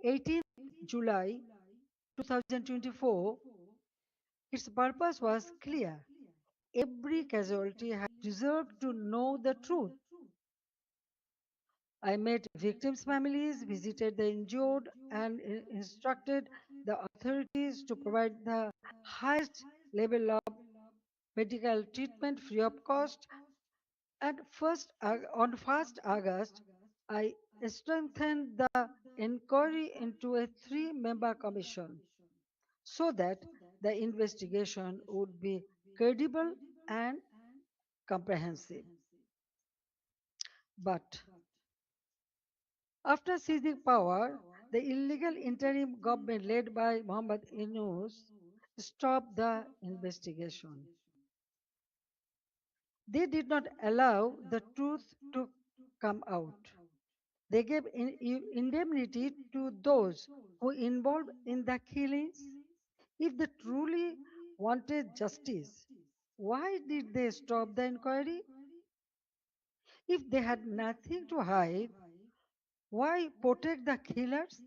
18th July 2024, its purpose was clear. Every casualty had deserved to know the truth. I met victims' families, visited the injured, and instructed the authorities to provide the highest level of medical treatment free of cost. And on 1st August, I strengthened the inquiry into a three-member commission so that the investigation would be credible and comprehensive. But after seizing power, the illegal interim government led by Mohammad Yunus stopped the investigation. They did not allow the truth to come out. They gave indemnity to those who involved in the killings. If they truly wanted justice, why did they stop the inquiry? If they had nothing to hide, why protect the killers?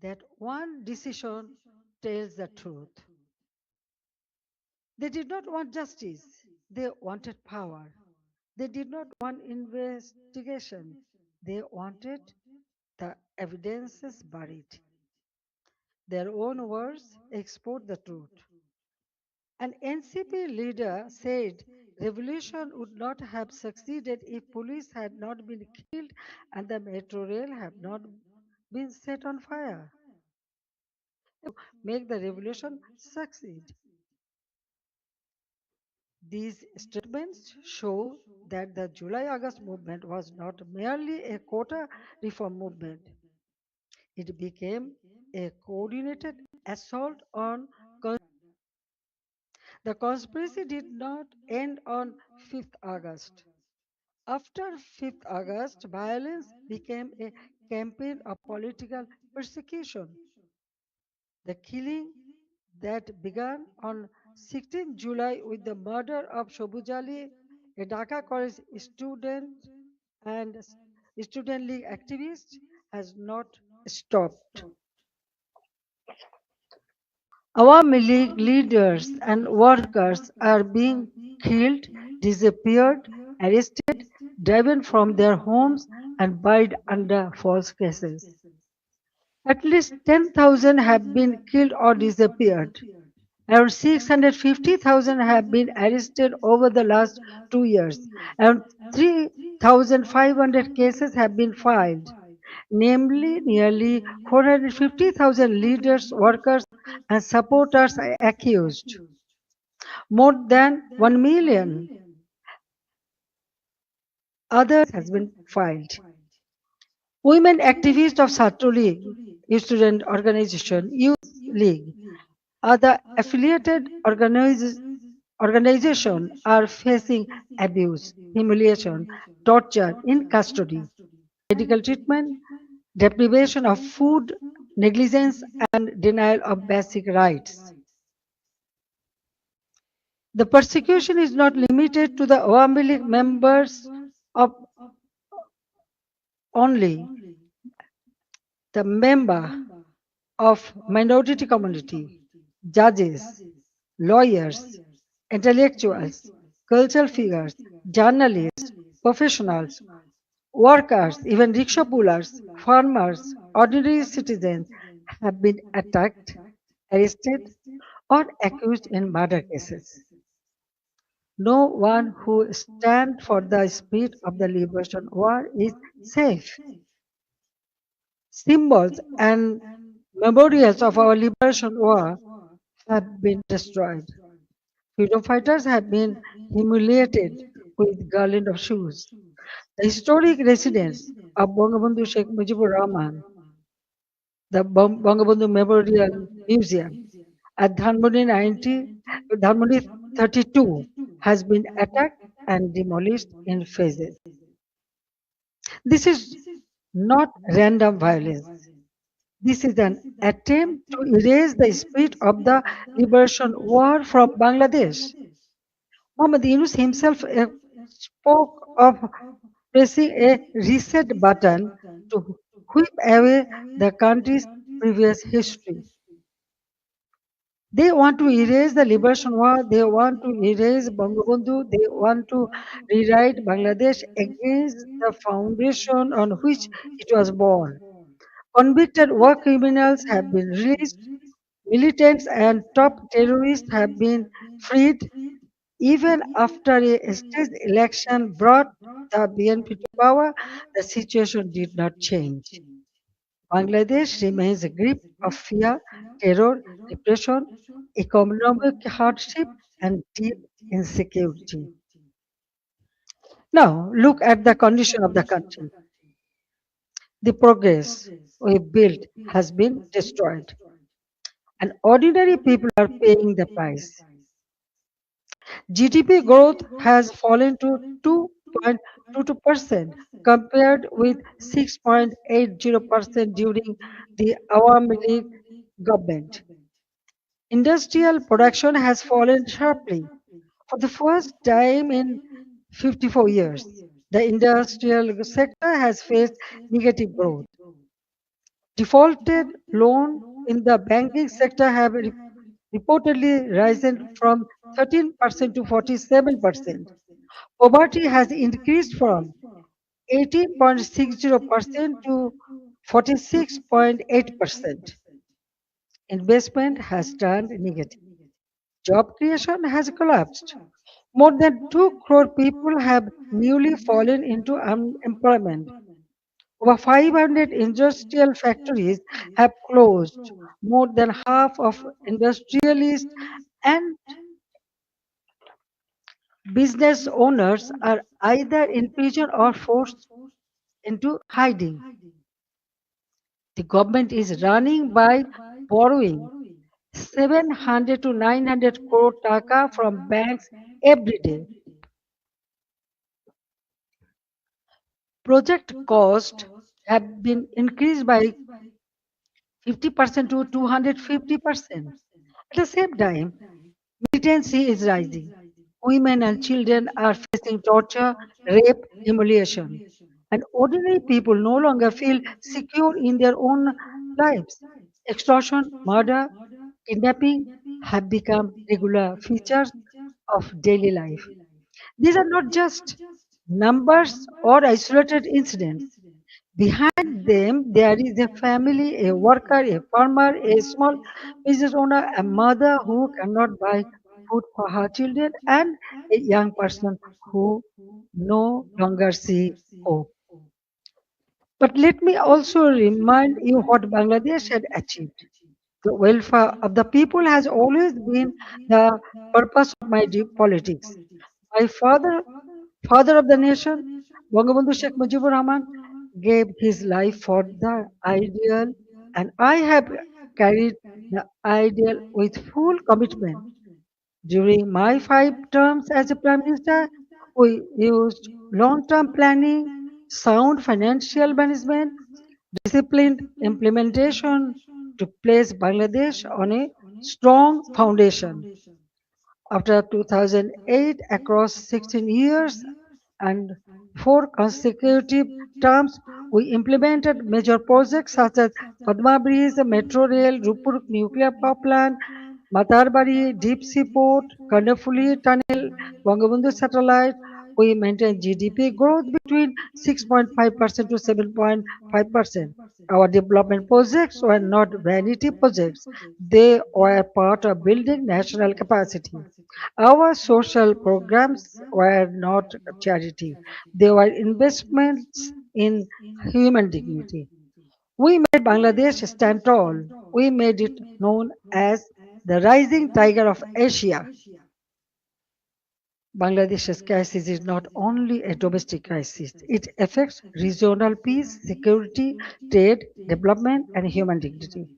That one decision tells the truth. They did not want justice, they wanted power. They did not want investigation, they wanted the evidences buried. Their own words export the truth. An NCP leader said revolution would not have succeeded if police had not been killed and the metro rail had not been set on fire. Make the revolution succeed. These statements show that the July August movement was not merely a quota reform movement, it became a coordinated assault on. The conspiracy did not end on 5th August. After 5th August, violence became a campaign of political persecution. The killing that began on 16 July with the murder of Shobuz Ali, a Dhaka college student and student league activist, has not stopped. Awami League leaders and workers are being killed, disappeared, arrested, driven from their homes, and buried under false cases. At least 10,000 have been killed or disappeared. Around 650,000 have been arrested over the last 2 years. Around 3,500 cases have been filed, namely nearly 450,000 leaders, workers, and supporters are accused. More than 1 million others has been filed. Women activists of Satru League, student organization, youth league, other affiliated organizations are facing abuse, humiliation, torture in custody, medical treatment, deprivation of food, negligence, and denial of basic rights. The persecution is not limited to the Awami League members of only. The member of minority community, judges, lawyers, intellectuals, cultural figures, journalists, professionals, workers, even rickshaw pullers, farmers, ordinary citizens have been attacked, arrested, or accused in murder cases. No one who stands for the spirit of the liberation war is safe. Symbols and memorials of our liberation war have been destroyed. Freedom fighters have been humiliated with garland of shoes. The historic residence of Bangabandhu Sheikh Mujibur Rahman, the Bangabandhu Memorial Museum at Dhanmondi 32 has been attacked and demolished in phases. This is not random violence. This is an attempt to erase the spirit of the liberation war from Bangladesh. Muhammad Yunus himself spoke of pressing a reset button to whip away the country's previous history. They want to erase the liberation war, they want to erase Bangabandhu, they want to rewrite Bangladesh against the foundation on which it was born. Convicted war criminals have been released, militants and top terrorists have been freed. Even after a state election brought the BNP to power, the situation did not change. Bangladesh remains a grip of fear, terror, repression, economic hardship, and deep insecurity. Now, look at the condition of the country. The progress we built has been destroyed, and ordinary people are paying the price. GDP growth has fallen to 2.22% compared with 6.80% during the Awami League government. Industrial production has fallen sharply. For the first time in 54 years, the industrial sector has faced negative growth. Defaulted loan in the banking sector have reportedly risen from 13% to 47%. Poverty has increased from 18.60% to 46.8%. Investment has turned negative. Job creation has collapsed. More than 2 crore people have newly fallen into unemployment. Over 500 industrial factories have closed. More than half of industrialists and business owners are either in prison or forced into hiding. The government is running by borrowing 700 to 900 crore taka from banks every day. Project costs have been increased by 50% to 250%. At the same time, militancy is rising. Women and children are facing torture, rape, humiliation. And ordinary people no longer feel secure in their own lives. Extortion, murder, kidnapping have become regular features of daily life. These are not just numbers or isolated incidents. Behind them, there is a family, a worker, a farmer, a small business owner, a mother who cannot buy food for her children, and a young person who no longer see hope. But let me also remind you what Bangladesh had achieved. The welfare of the people has always been the purpose of my deep politics. My father of the nation, Bangabandhu Sheikh Mujibur Rahman, gave his life for the ideal, and I have carried the ideal with full commitment. During my 5 terms as a Prime Minister, we used long term planning, sound financial management, disciplined implementation to place Bangladesh on a strong foundation. After 2008, across 16 years and 4 consecutive terms, we implemented major projects such as Padma Bridge, Metro Rail, Rupur Nuclear Power Plant, Matarbari Deep Sea Port, Kandapuli Tunnel, Bangabandhu Satellite. We maintained GDP growth between 6.5% to 7.5%. Our development projects were not vanity projects, they were part of building national capacity. Our social programs were not charity, they were investments in human dignity. We made Bangladesh stand tall. We made it known as the rising tiger of Asia. Bangladesh's crisis is not only a domestic crisis, it affects regional peace, security, trade, development, and human dignity.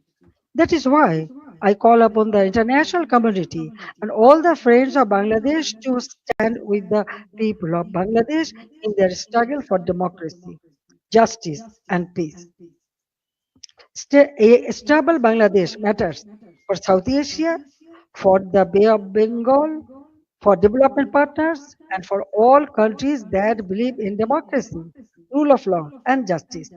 That is why I call upon the international community and all the friends of Bangladesh to stand with the people of Bangladesh in their struggle for democracy, justice, and peace. A stable Bangladesh matters for South Asia, for the Bay of Bengal, for development partners, and for all countries that believe in democracy, rule of law, and justice.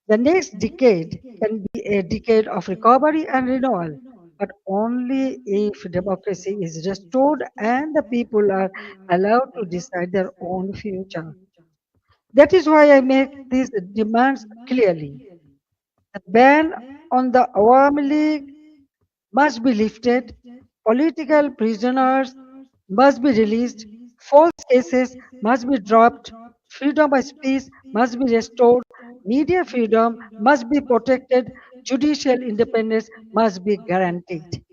The next decade can be a decade of recovery and renewal, but only if democracy is restored and the people are allowed to decide their own future. That is why I make these demands clearly. The ban on the Awami League must be lifted, political prisoners must be released, false cases must be dropped, freedom of speech must be restored, media freedom must be protected, judicial independence must be guaranteed.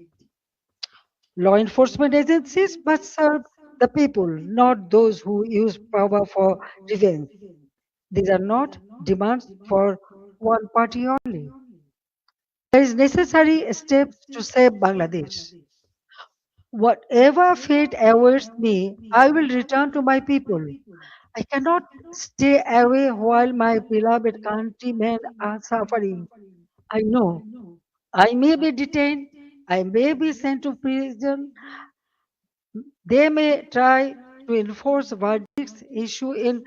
Law enforcement agencies must serve the people, not those who use power for revenge. These are not demands for one party only. There is necessary steps to save Bangladesh. Whatever fate awaits me, I will return to my people. I cannot stay away while my beloved countrymen are suffering. I know I may be detained, I may be sent to prison, they may try to enforce verdicts issued in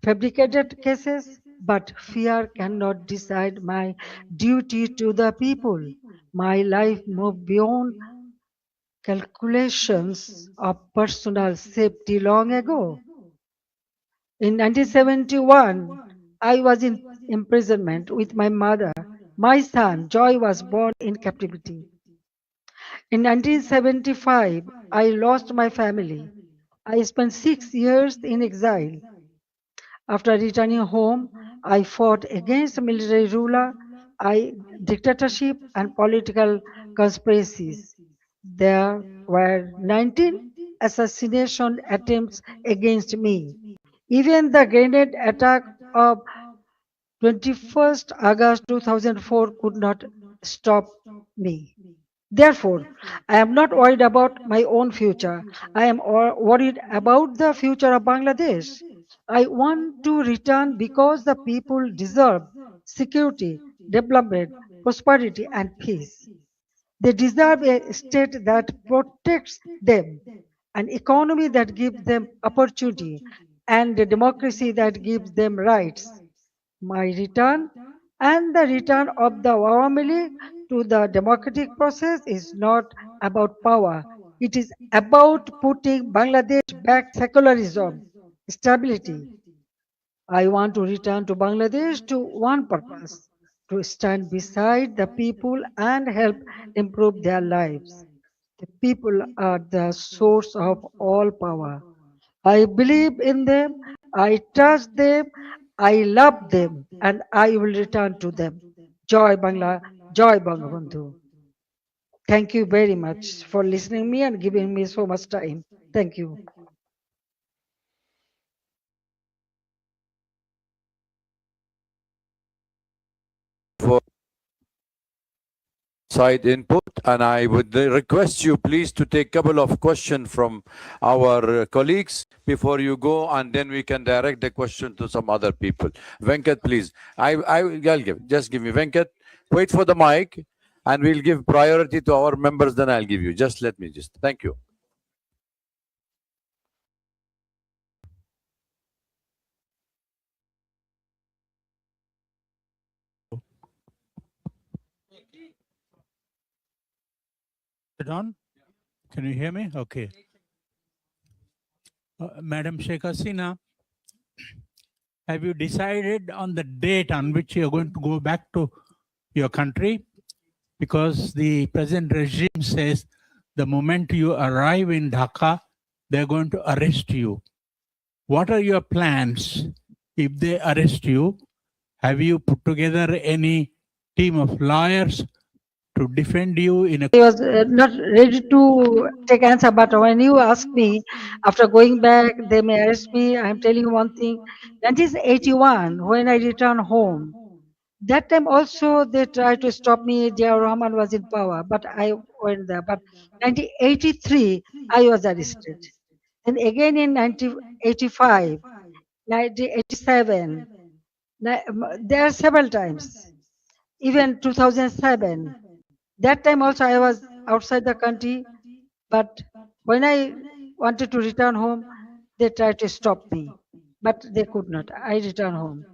fabricated cases, but fear cannot decide my duty to the people. My life moved beyond calculations of personal safety long ago. In 1971, I was in imprisonment with my mother. My son, Joy, was born in captivity. In 1975, I lost my family. I spent 6 years in exile. After returning home, I fought against military ruler, dictatorship, and political conspiracies. There were 19 assassination attempts against me. Even the grenade attack of 21st August 2004 could not stop me. Therefore, I am not worried about my own future. I am worried about the future of Bangladesh. I want to return because the people deserve security, development, prosperity, and peace. They deserve a state that protects them, an economy that gives them opportunity, and a democracy that gives them rights. My return and the return of the Awami League to the democratic process is not about power. It is about putting Bangladesh back secularism, stability. I want to return to Bangladesh to one purpose, to stand beside the people and help improve their lives. The people are the source of all power. I believe in them, I trust them, I love them, and I will return to them. Joy Bangla, Joy Bangabandhu. Thank you very much for listening me and giving me so much time. Thank you. For side input, and I would request you please to take a couple of questions from our colleagues before you go, and then we can direct the question to some other people. Venkat, please. I'll give. Just give me Venkat. Wait for the mic, and we'll give priority to our members. Then I'll give you. Just let me just. Thank you. It on? Can you hear me? Okay. Madam Sheikh Hasina, have you decided on the date on which you're going to go back to your country? Because the present regime says the moment you arrive in Dhaka, they're going to arrest you. What are your plans if they arrest you? Have you put together any team of lawyers to defend you in a... I was not ready to take answer, but when you ask me, after going back, they may arrest me. I'm telling you one thing. 1981, when I returned home, that time also they tried to stop me. Jia Rahman was in power, but I went there. But 1983, I was arrested. And again in 1985, 1987, there are several times. Even 2007, that time also I was outside the country, but when I wanted to return home, they tried to stop me, but they could not. I returned home.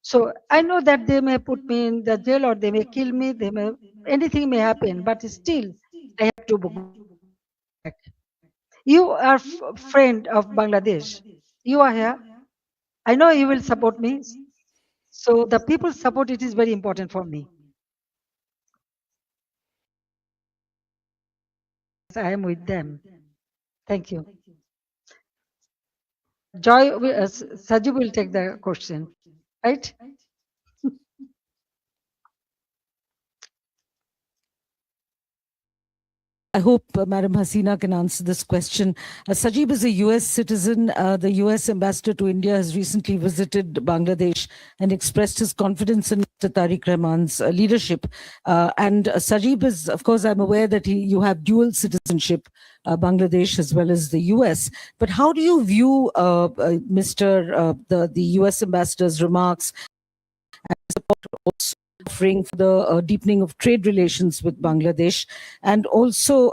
So I know that they may put me in the jail or they may kill me, they may anything may happen, but still I have to go back. You are friend of Bangladesh. You are here. I know you will support me. So the people's support it is very important for me. I am with them. Thank you. Joy, Sajib will take the question, right? I hope Madam Hasina can answer this question. Sajib is a US citizen. The US ambassador to India has recently visited Bangladesh and expressed his confidence in Mr. Tariq Rahman's leadership. And Sajib is, of course, I'm aware that you have dual citizenship, Bangladesh as well as the US. But how do you view the US ambassador's remarks and support also offering for the deepening of trade relations with Bangladesh, and also